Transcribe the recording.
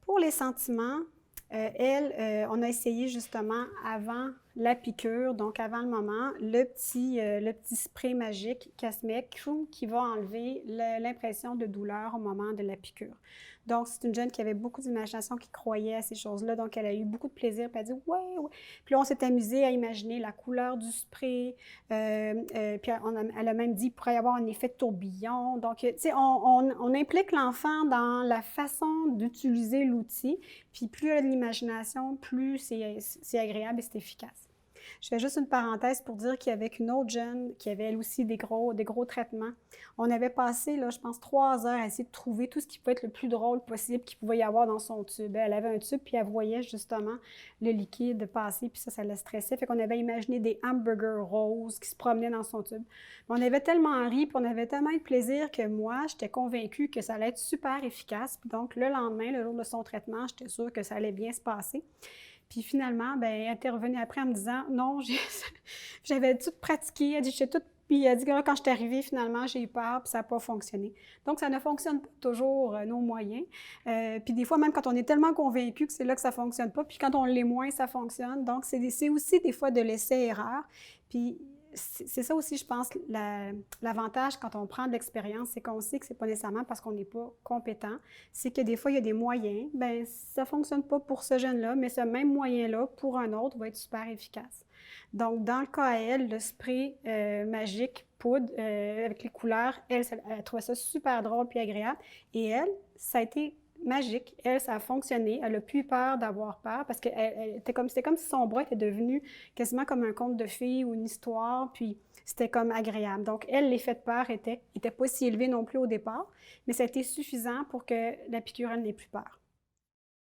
Pour les sentiments, on a essayé justement avant la piqûre, donc avant le moment, le petit spray magique qu'elle se met, qui va enlever l'impression de douleur au moment de la piqûre. Donc, c'est une jeune qui avait beaucoup d'imagination, qui croyait à ces choses-là, donc elle a eu beaucoup de plaisir, puis elle a dit « ouais, ouais ». Puis là, on s'est amusé à imaginer la couleur du spray, puis elle a même dit qu'il pourrait y avoir un effet de tourbillon. Donc, tu sais, on implique l'enfant dans la façon d'utiliser l'outil, puis plus elle a de l'imagination, plus c'est agréable et c'est efficace. Je fais juste une parenthèse pour dire qu'avec une autre jeune qui avait elle aussi des gros traitements, on avait passé, là, je pense, 3 heures à essayer de trouver tout ce qui pouvait être le plus drôle possible qu'il pouvait y avoir dans son tube. Elle avait un tube, puis elle voyait justement le liquide passer, puis ça la stressait. Fait qu'on avait imaginé des hamburgers roses qui se promenaient dans son tube. Mais on avait tellement ri, puis on avait tellement eu de plaisir que moi, j'étais convaincue que ça allait être super efficace. Puis donc, le lendemain, le jour de son traitement, j'étais sûre que ça allait bien se passer. Puis finalement, ben, elle était revenue après en me disant « Non, j'avais tout pratiqué. » Elle dit « J'ai tout. » Puis elle dit que quand je suis arrivée, finalement, j'ai eu peur, puis ça n'a pas fonctionné. Donc, ça ne fonctionne pas toujours, nos moyens. Puis des fois, même quand on est tellement convaincu que c'est là que ça ne fonctionne pas, puis quand on l'est moins, ça fonctionne. Donc, c'est aussi des fois de l'essai-erreur. Puis c'est ça aussi, je pense, l'avantage quand on prend de l'expérience, c'est qu'on sait que c'est pas nécessairement parce qu'on n'est pas compétent, c'est que des fois, il y a des moyens, bien, ça fonctionne pas pour ce jeune-là, mais ce même moyen-là, pour un autre, va être super efficace. Donc, dans le cas à elle, le spray magique poudre avec les couleurs, elle trouvait ça super drôle puis agréable. Et elle, ça a été magique. Elle, ça a fonctionné. Elle a plus peur d'avoir peur parce que c'était comme si son bras était devenu quasiment comme un conte de fées ou une histoire, puis c'était comme agréable. Donc, elle, l'effet de peur était pas si élevé non plus au départ, mais ça a été suffisant pour que la piqûre, elle n'ait plus peur.